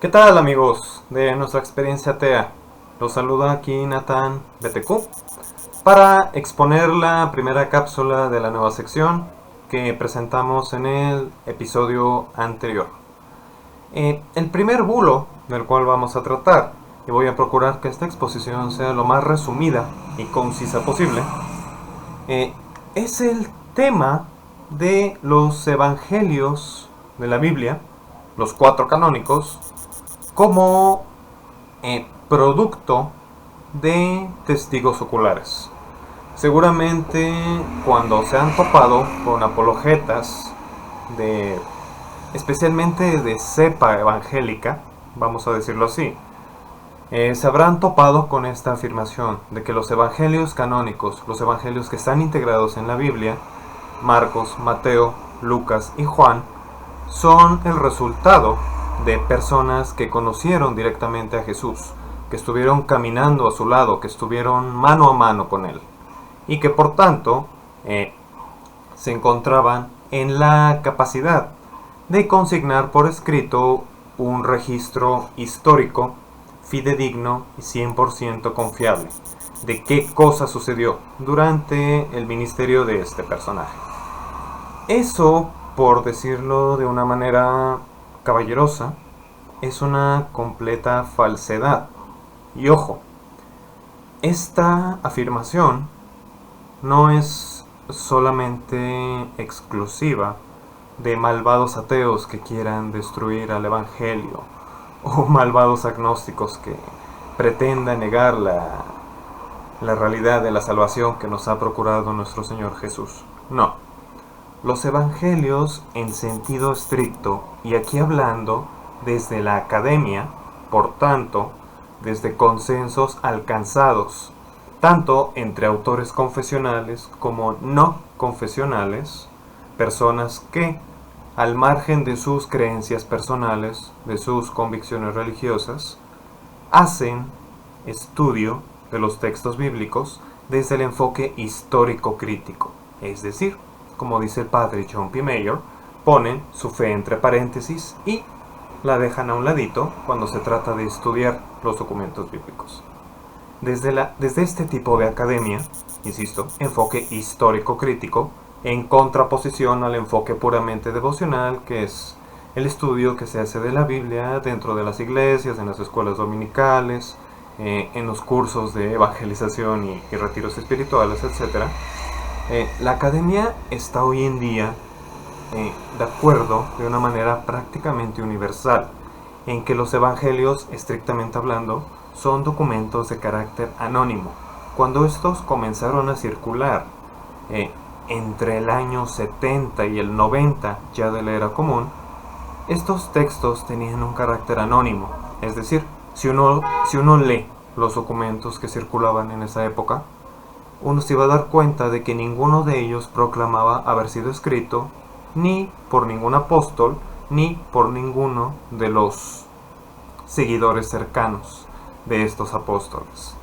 ¿Qué tal, amigos de nuestra experiencia TEA? Los saluda aquí Nathan BTQ para exponer la primera cápsula de la nueva sección que presentamos en el episodio anterior. El primer bulo del cual vamos a tratar, y voy a procurar que esta exposición sea lo más resumida y concisa posible, eh, es el tema de los evangelios de la Biblia, los cuatro canónicos, como producto de testigos oculares. Seguramente cuando se han topado con apologetas de, especialmente de cepa evangélica, vamos a decirlo así, se habrán topado con esta afirmación de que los evangelios canónicos, los evangelios que están integrados en la Biblia, Marcos, Mateo, Lucas y Juan, son el resultado de personas que conocieron directamente a Jesús, que estuvieron caminando a su lado, que estuvieron mano a mano con él, y que por tanto se encontraban en la capacidad de consignar por escrito un registro histórico, fidedigno y 100% confiable de qué cosa sucedió durante el ministerio de este personaje. Eso, por decirlo de una manera caballerosa, es una completa falsedad. Y ojo, esta afirmación no es solamente exclusiva de malvados ateos que quieran destruir al Evangelio o malvados agnósticos que pretendan negar la realidad de la salvación que nos ha procurado nuestro Señor Jesús. No. Los evangelios en sentido estricto, y aquí hablando desde la academia, por tanto, desde consensos alcanzados, tanto entre autores confesionales como no confesionales, personas que, al margen de sus creencias personales, de sus convicciones religiosas, hacen estudio de los textos bíblicos desde el enfoque histórico-crítico, es decir, como dice el padre John P. Mayer, ponen su fe entre paréntesis y la dejan a un ladito cuando se trata de estudiar los documentos bíblicos. Desde este tipo de academia, insisto, enfoque histórico-crítico, en contraposición al enfoque puramente devocional, que es el estudio que se hace de la Biblia dentro de las iglesias, en las escuelas dominicales, en los cursos de evangelización y retiros espirituales, etc. La academia está hoy en día de acuerdo de una manera prácticamente universal en que los evangelios, estrictamente hablando, son documentos de carácter anónimo. Cuando estos comenzaron a circular entre el año 70 y el 90 ya de la era común, estos textos tenían un carácter anónimo. Es decir, si uno lee los documentos que circulaban en esa época, uno se iba a dar cuenta de que ninguno de ellos proclamaba haber sido escrito ni por ningún apóstol ni por ninguno de los seguidores cercanos de estos apóstoles.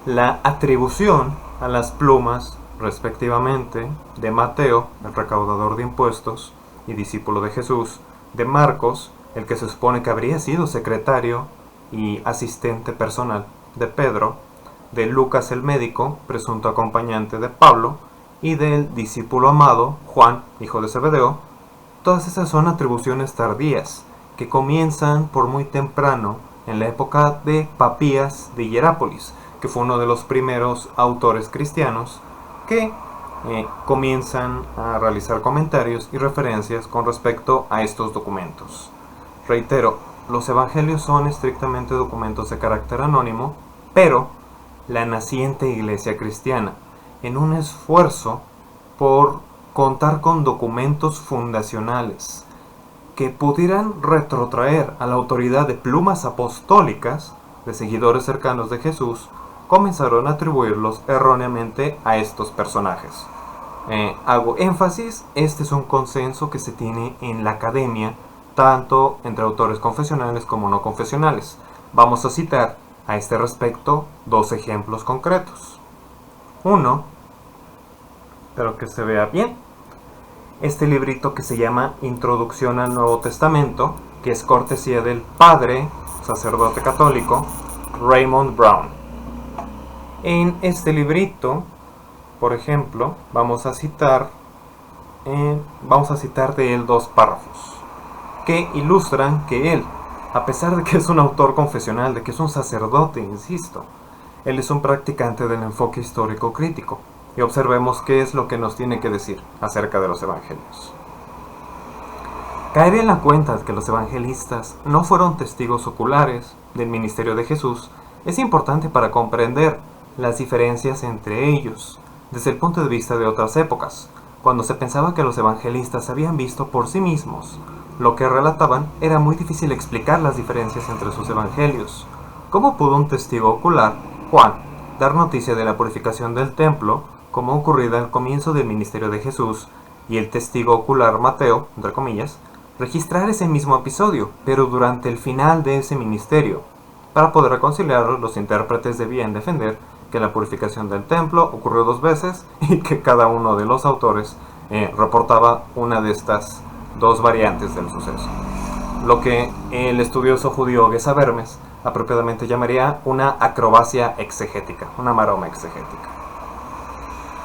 La atribución a las plumas, respectivamente, de Mateo, el recaudador de impuestos y discípulo de Jesús, de Marcos, el que se supone que habría sido secretario y asistente personal de Pedro, de Lucas el médico, presunto acompañante de Pablo, y del discípulo amado, Juan, hijo de Zebedeo, todas esas son atribuciones tardías, que comienzan por muy temprano, en la época de Papías de Hierápolis, que fue uno de los primeros autores cristianos que comienzan a realizar comentarios y referencias con respecto a estos documentos. Reitero, los evangelios son estrictamente documentos de carácter anónimo, pero la naciente iglesia cristiana, en un esfuerzo por contar con documentos fundacionales que pudieran retrotraer a la autoridad de plumas apostólicas de seguidores cercanos de Jesús, comenzaron a atribuirlos erróneamente a estos personajes. Hago énfasis, este es un consenso que se tiene en la academia, tanto entre autores confesionales como no confesionales. Vamos a citar a este respecto dos ejemplos concretos. Uno, espero que se vea bien, este librito que se llama Introducción al Nuevo Testamento, que es cortesía del padre, sacerdote católico, Raymond Brown. En este librito, por ejemplo, vamos a citar de él 2 párrafos que ilustran que él, a pesar de que es un autor confesional, de que es un sacerdote, insisto, él es un practicante del enfoque histórico crítico. Y observemos qué es lo que nos tiene que decir acerca de los evangelios. Caer en la cuenta de que los evangelistas no fueron testigos oculares del ministerio de Jesús es importante para comprender las diferencias entre ellos, desde el punto de vista de otras épocas, cuando se pensaba que los evangelistas habían visto por sí mismos lo que relataban. Era muy difícil explicar las diferencias entre sus evangelios. ¿Cómo pudo un testigo ocular, Juan, dar noticia de la purificación del templo, como ocurrida al comienzo del ministerio de Jesús, y el testigo ocular Mateo, entre comillas, registrar ese mismo episodio, pero durante el final de ese ministerio? Para poder reconciliarlo, los intérpretes debían defender que la purificación del templo ocurrió 2 veces y que cada uno de los autores reportaba una de estas 2 variantes del suceso, lo que el estudioso judío Geza Vermes apropiadamente llamaría una acrobacia exegética, una maroma exegética.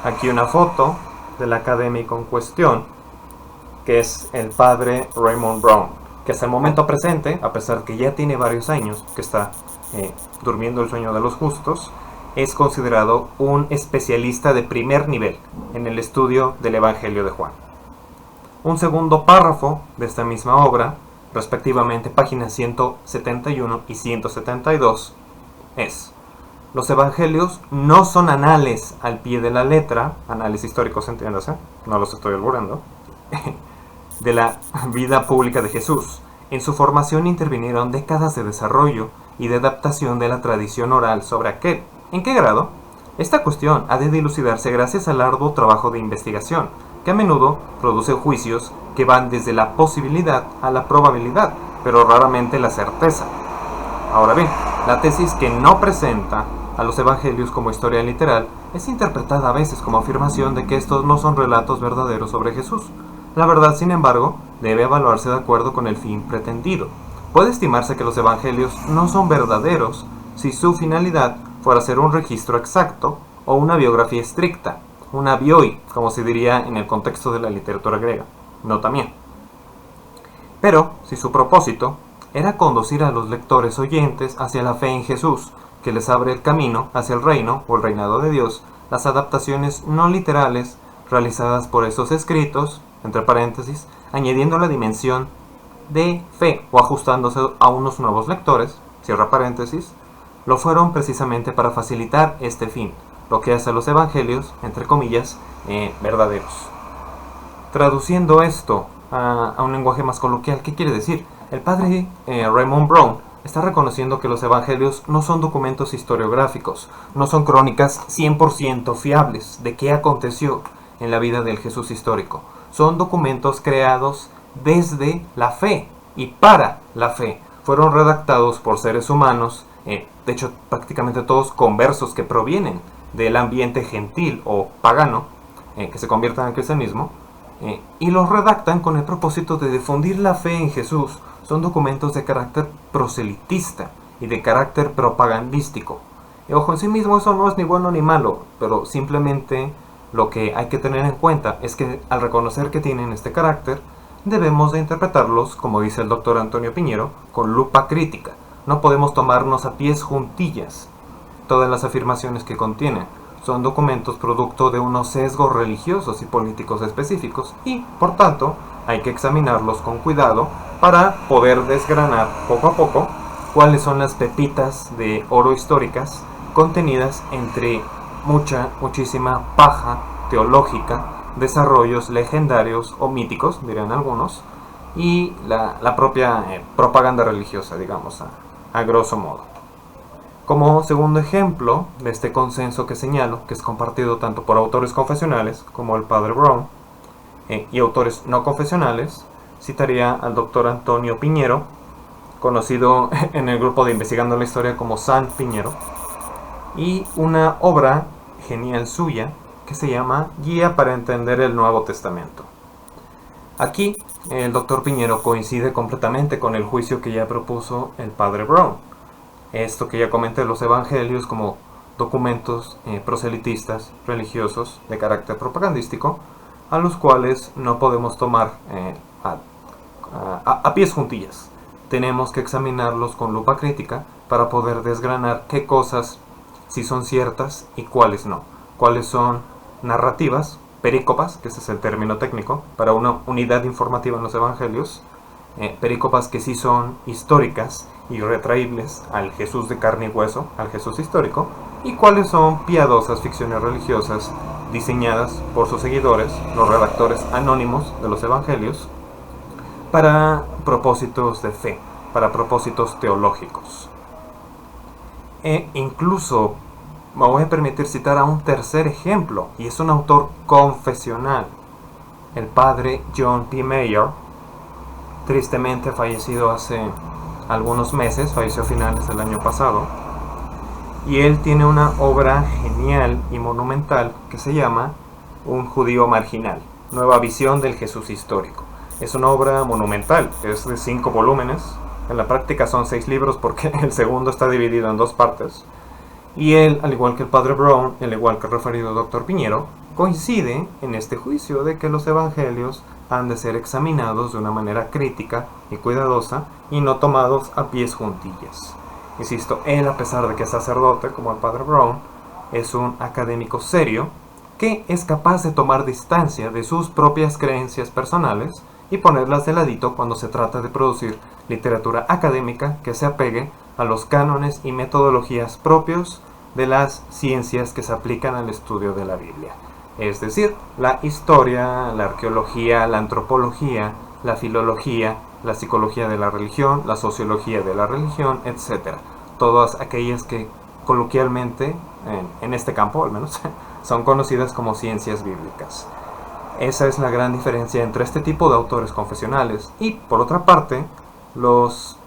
Aquí una foto del académico en cuestión, que es el padre Raymond Brown, que hasta el momento presente, a pesar que ya tiene varios años que está durmiendo el sueño de los justos, es considerado un especialista de primer nivel en el estudio del Evangelio de Juan. Un segundo párrafo de esta misma obra, respectivamente páginas 171 y 172, es: los evangelios no son anales al pie de la letra, anales históricos, entiéndase, no los estoy alburando, de la vida pública de Jesús. En su formación intervinieron décadas de desarrollo y de adaptación de la tradición oral sobre aquel. ¿En qué grado? Esta cuestión ha de dilucidarse gracias al arduo trabajo de investigación, que a menudo produce juicios que van desde la posibilidad a la probabilidad, pero raramente la certeza. Ahora bien, la tesis que no presenta a los evangelios como historia literal es interpretada a veces como afirmación de que estos no son relatos verdaderos sobre Jesús. La verdad, sin embargo, debe evaluarse de acuerdo con el fin pretendido. Puede estimarse que los evangelios no son verdaderos si su finalidad fuera ser un registro exacto o una biografía estricta, una bioi, como se diría en el contexto de la literatura griega, no también. Pero, si su propósito era conducir a los lectores oyentes hacia la fe en Jesús, que les abre el camino hacia el reino o el reinado de Dios, las adaptaciones no literales realizadas por esos escritos, entre paréntesis, añadiendo la dimensión de fe o ajustándose a unos nuevos lectores, cierra paréntesis, lo fueron precisamente para facilitar este fin, lo que hace a los evangelios, entre comillas, verdaderos. Traduciendo esto a un lenguaje más coloquial, ¿qué quiere decir? El padre Raymond Brown está reconociendo que los evangelios no son documentos historiográficos, no son crónicas 100% fiables de qué aconteció en la vida del Jesús histórico. Son documentos creados desde la fe y para la fe. Fueron redactados por seres humanos, de hecho prácticamente todos conversos que provienen del ambiente gentil o pagano, que se conviertan al cristianismo, y los redactan con el propósito de difundir la fe en Jesús. Son documentos de carácter proselitista y de carácter propagandístico. Y ojo, en sí mismo eso no es ni bueno ni malo, pero simplemente lo que hay que tener en cuenta es que al reconocer que tienen este carácter, debemos de interpretarlos, como dice el doctor Antonio Piñero, con lupa crítica. No podemos tomarnos a pies juntillas todas las afirmaciones que contienen. Son documentos producto de unos sesgos religiosos y políticos específicos y, por tanto, hay que examinarlos con cuidado para poder desgranar poco a poco cuáles son las pepitas de oro históricas contenidas entre muchísima paja teológica, desarrollos legendarios o míticos, dirían algunos, y la propia propaganda religiosa, digamos, a grosso modo. Como segundo ejemplo de este consenso que señalo, que es compartido tanto por autores confesionales como el padre Brown, y autores no confesionales, citaría al doctor Antonio Piñero, conocido en el grupo de Investigando la Historia como San Piñero, y una obra genial suya que se llama Guía para entender el Nuevo Testamento. Aquí el doctor Piñero coincide completamente con el juicio que ya propuso el padre Brown. Esto que ya comenté, los evangelios como documentos proselitistas religiosos de carácter propagandístico, a los cuales no podemos tomar a pies juntillas. Tenemos que examinarlos con lupa crítica para poder desgranar qué cosas sí son ciertas y cuáles no. Cuáles son narrativas, perícopas, que ese es el término técnico, para una unidad informativa en los evangelios, perícopas que sí son históricas y retraíbles al Jesús de carne y hueso, al Jesús histórico, y cuáles son piadosas ficciones religiosas diseñadas por sus seguidores, los redactores anónimos de los evangelios, para propósitos de fe, para propósitos teológicos. E incluso me voy a permitir citar a un tercer ejemplo, y es un autor confesional, el padre John P. Mayer, tristemente fallecido hace algunos meses, falleció a finales del año pasado, y él tiene una obra genial y monumental que se llama Un judío marginal, nueva visión del Jesús histórico. Es una obra monumental, es de 5 volúmenes, en la práctica son 6 libros porque el segundo está dividido en 2 partes, y él, al igual que el padre Brown, al igual que el referido doctor Piñero, coincide en este juicio de que los evangelios han de ser examinados de una manera crítica y cuidadosa y no tomados a pies juntillas. Insisto, él, a pesar de que es sacerdote, como el padre Brown, es un académico serio que es capaz de tomar distancia de sus propias creencias personales y ponerlas de ladito cuando se trata de producir literatura académica que se apegue a los cánones y metodologías propios de las ciencias que se aplican al estudio de la Biblia. Es decir, la historia, la arqueología, la antropología, la filología, la psicología de la religión, la sociología de la religión, etc. Todas aquellas que coloquialmente, en este campo al menos, son conocidas como ciencias bíblicas. Esa es la gran diferencia entre este tipo de autores confesionales y, por otra parte, los,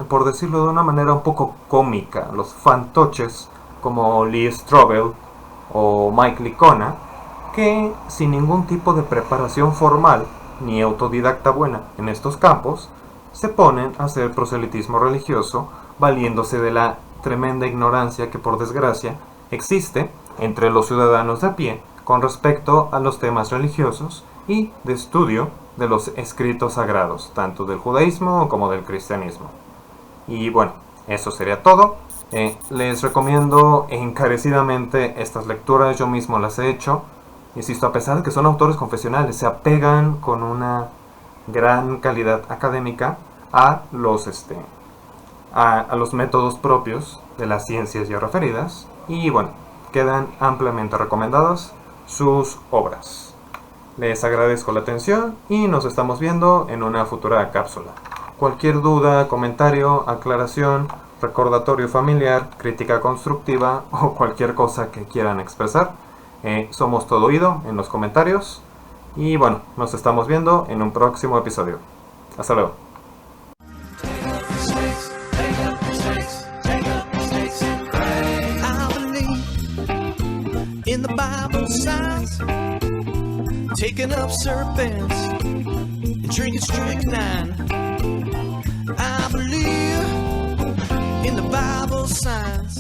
por decirlo de una manera un poco cómica, los fantoches como Lee Strobel o Mike Licona, que sin ningún tipo de preparación formal ni autodidacta buena en estos campos, se ponen a hacer proselitismo religioso valiéndose de la tremenda ignorancia que, por desgracia, existe entre los ciudadanos de a pie con respecto a los temas religiosos y de estudio de los escritos sagrados, tanto del judaísmo como del cristianismo. Y bueno, eso sería todo. Les recomiendo encarecidamente estas lecturas, yo mismo las he hecho. Insisto, a pesar de que son autores confesionales, se apegan con una gran calidad académica a los métodos propios de las ciencias ya referidas. Y bueno, quedan ampliamente recomendadas sus obras. Les agradezco la atención y nos estamos viendo en una futura cápsula. Cualquier duda, comentario, aclaración, recordatorio familiar, crítica constructiva o cualquier cosa que quieran expresar, somos todo oído en los comentarios. Y bueno, nos estamos viendo en un próximo episodio. Hasta luego. In the Bible signs, taking up serpents and drinking strychnine. I believe in the Bible signs.